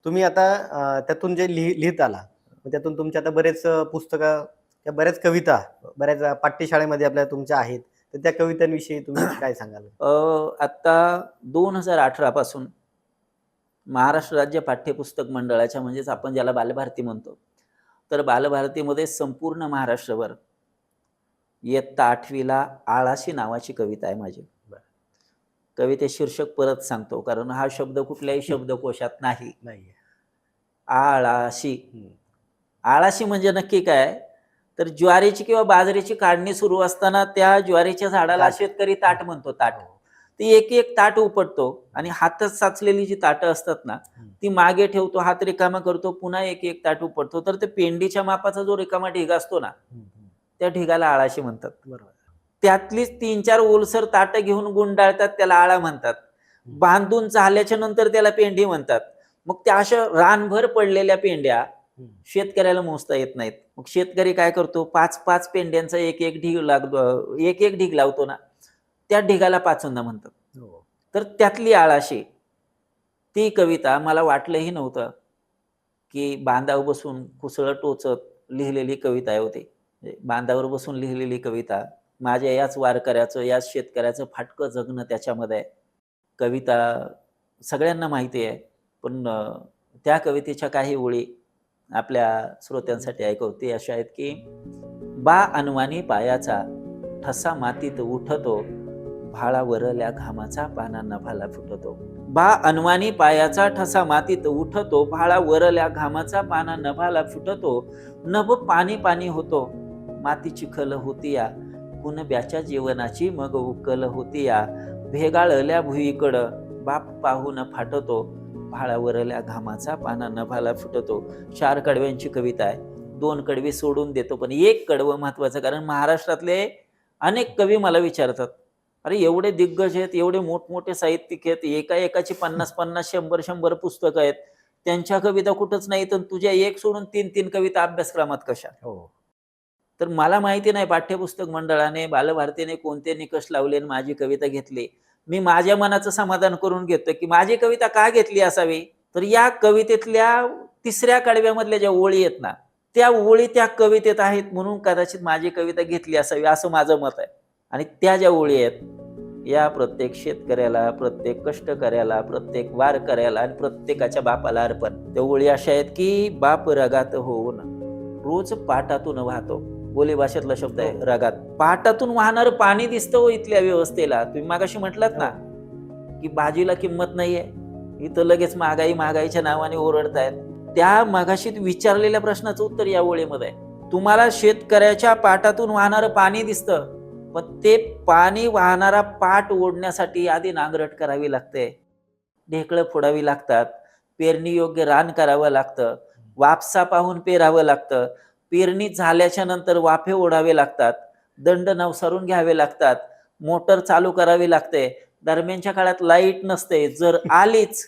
तुम्ही आता त्यातून जे लिहित आला, मग त्यातून तुमचे आता बरेच पुस्तकं, त्या बऱ्याच कविता, बऱ्याच पाठ्यशाळेमध्ये आपल्या तुमच्या आहेत. तर त्या कवितांविषयी तुम्ही काय सांगाल? आता 2018 पासून महाराष्ट्र राज्य पाठ्यपुस्तक मंडळाच्या म्हणजेच आपण ज्याला बालभारती म्हणतो. तर बालभारतीमध्ये संपूर्ण महाराष्ट्रभर इयत्ता 8वी ला आळाशी नावाची कविता आहे माझी. बरं. कविते शीर्षक परत सांगतो कारण हा शब्द कुठल्याही शब्दकोशात नाही. नाहीये. आळाशी. हं. आळाशी म्हणजे नक्की काय? तर ज्वारीची किंवा बाजरीची काढणी सुरू असताना त्या ज्वारीच्या झाडाला ताट. शेतकरी ताट म्हणतो, ताट. हो. ती एक-एक ताट उपटतो आणि हातात साचलेली जी ताटं असतात ना, हं. ती मागे ठेवतो, हात रिकामा करतो, पुन्हा एक-एक ताट उपटतो. तर ते पेंडीच्या मापाचा जो रिकामा ढीग असतो ना, हं, हं. त्या ढिगाला आळाशी म्हणतात. बरोबर. त्यातलीच 3-4 ओलसर ताटं घेऊन गुंडाळतात, त्याला आळा म्हणतात. हं. बांधून झाल्याच्या नंतर त्याला पेंडी म्हणतात. मग त्या अशा रानभर पडलेल्या पेंड्या हं. शेतकऱ्याला मोजता येत नाहीत. मग शेतकरी काय करतो, 5-5 पेंड्यांचा एक-एक ढीग लावतो ना, त्या ढिगाला पाचोंदा म्हणतात. हो. तर त्यातली आळाशी, ती कविता मला वाटलंही नव्हतं, की बांधावर बसून कुसळं टोचत लिहिलेली कविता आहे हो ती. म्हणजे बांधावर बसून लिहिलेली कविता. माझ्या याच वारकऱ्याचं, याच शेतकऱ्याचं फाटकं जगणं त्याच्यामध्ये आहे. कविता सगळ्यांना माहिती आहे. पण त्या कवितेच्या काही ओळी आपल्या श्रोत्यांसाठी ऐकवतो. ते अशा आहेत, की बा अनवाणी पायाचा ठसा मातीत उठतो, भाळा वरल्या घामाचा पाना नभाला फुटतो. बा अनवाणी पायाचा ठसा मातीत उठतो, भाळा वरल्या घामाचा पाना नभाला फुटतो. नभ पाणी पाणी होतो, माती चिखल होतीया, कुणब्याच्या जीवनाची मग उकल होतीया. भेगाळल्या भुईकडं बाप पाहून फाटतो, भाळावरल्या घामाचा पाना नभाला फुटतो. 4 कडव्यांची कविता आहे. 2 कडवी सोडून देतो, पण एक कडवं महत्वाचं. कारण महाराष्ट्रातले अनेक कवी मला विचारतात, "अरे एवढे दिग्गज आहेत, एवढे मोठमोठे साहित्यिक आहेत, एका-एकाची 50-50, 100-100 पुस्तकं आहेत. त्यांच्या कविता कुठंच नाहीत आणि तुझ्या एक सोडून 3-3 कविता अभ्यासक्रमात कशा?" हो. तर मला माहिती नाही पाठ्यपुस्तक मंडळाने, बालभारतीने कोणते निकष लावले आणि माझी कविता घेतली. मी माझ्या मनाचं समाधान करून घेतो, की माझी कविता का घेतली असावी? तर या कवितेतल्या 3ऱ्या कडव्यामधल्या ज्या ओळी आहेत ना, त्या ओळी त्या कवितेत आहेत म्हणून कदाचित माझी कविता घेतली असावी असं माझं मत आहे. आणि त्या ज्या ओळी आहेत, या प्रत्येक शेतकऱ्याला, प्रत्येक कष्टकऱ्याला, प्रत्येक वारकऱ्याला आणि प्रत्येकाच्या बापाला अर्पण. त्या ओळी अशा आहेत, की बाप रगात होऊन रोज पाटातून वाहतो. बोली भाषेतला शब्द आहे रगात. पाटातून वाहणारं पाणी दिसतं हो इथल्या व्यवस्थेला. तुम्ही मागाशी म्हटलात ना, की भाजीला किंमत नाहीये. इथं लगेच महागाई महागाईच्या नावाने ओरडतायत. त्या मगाशी विचारलेल्या प्रश्नाचं उत्तर या ओळीमध्ये आहे. तुम्हाला शेतकऱ्याच्या पाटातून वाहणारं पाणी दिसतं, पण ते पाणी वाहणारा पाट ओढण्यासाठी आधी नांगरट करावी लागते. ढेकळं फोडावी लागतात. पेरणी योग्य रान करावं लागतं. वापसा पाहून पेरावं लागतं. पेरणी झाल्याच्या नंतर वाफे ओढावे लागतात. दंड नवसारून घ्यावे लागतात. मोटर चालू करावी लागते. दरम्यानच्या काळात लाईट नसते. जर आलीच,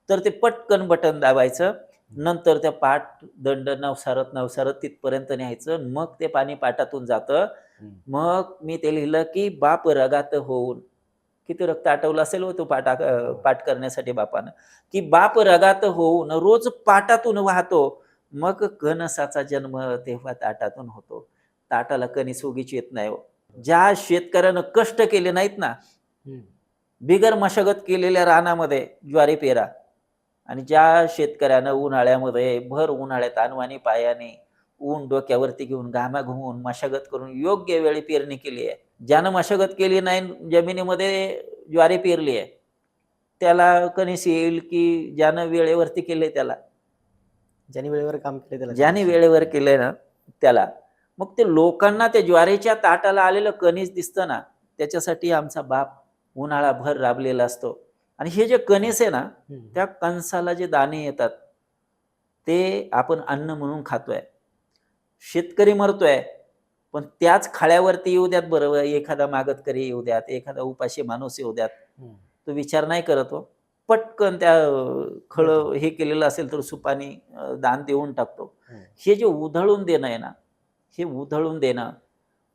तर ते पटकन बटन दाबायचं. नंतर त्या दंड नवसारत तिथपर्यंत न्यायचं. मग ते पाणी पाटातून जातं. मग मी ते लिहिलं, की बाप रगात होऊन. किती रक्त आटवलं असेल हो तो पाठ करण्यासाठी बापानं, की बाप रगात होऊन रोज पाटातून वाहतो. मग कणसाचा जन्म तेव्हा ताटातून होतो. ताटाला कणीस उगीच येत नाही हो. ज्या शेतकऱ्यानं कष्ट केले नाहीत ना, बिगर मशागत केलेल्या रानामध्ये ज्वारी पेरा आणि ज्या शेतकऱ्यानं उन्हाळ्यामध्ये भर उन्हाळ्यात अनवाणी पायाने ऊन डोक्यावरती घेऊन घामा घुमवून मशागत करून योग्य वेळी पेरणी केली आहे. ज्यानं मशागत केली नाही, जमिनीमध्ये ज्वारी पेरली आहे, त्याला कणीस येईल की ज्यानं वेळेवरती केलंय त्याला? ज्यांनी वेळेवर काम केले त्याला ज्याने कदाचित. वेळेवर केलंय ना त्याला. मग ते लोकांना त्या ज्वारीच्या ताटाला आलेलं कणीस दिसतं ना, त्याच्यासाठी आमचा बाप उन्हाळाभर राबलेला असतो. आणि हे जे कणीस आहे ना, त्या कणसाला जे दाणे येतात, ते आपण अन्न म्हणून खातोय. शेतकरी मरतोय, पण त्याच खाळ्यावरती येऊ द्यात बरं, एखादा मागतकरी येऊ द्यात, एखादा उपाशी माणूस येऊ द्यात. तो विचार नाही करत हो. पटकन त्या खळं हे केलेलं असेल तर सुपानी दान देऊन टाकतो. हे जे उधळून देणं आहे ना, हे उधळून देणं,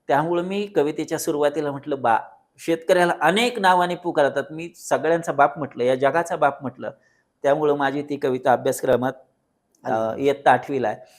त्यामुळे मी कवितेच्या सुरुवातीला म्हटलं बा. शेतकऱ्याला अनेक नावाने पुकारतात. मी सगळ्यांचा बाप म्हटलं, या जगाचा बाप म्हटलं. त्यामुळं माझी ती कविता अभ्यासक्रमात आली. इयत्ता 8वीला आहे.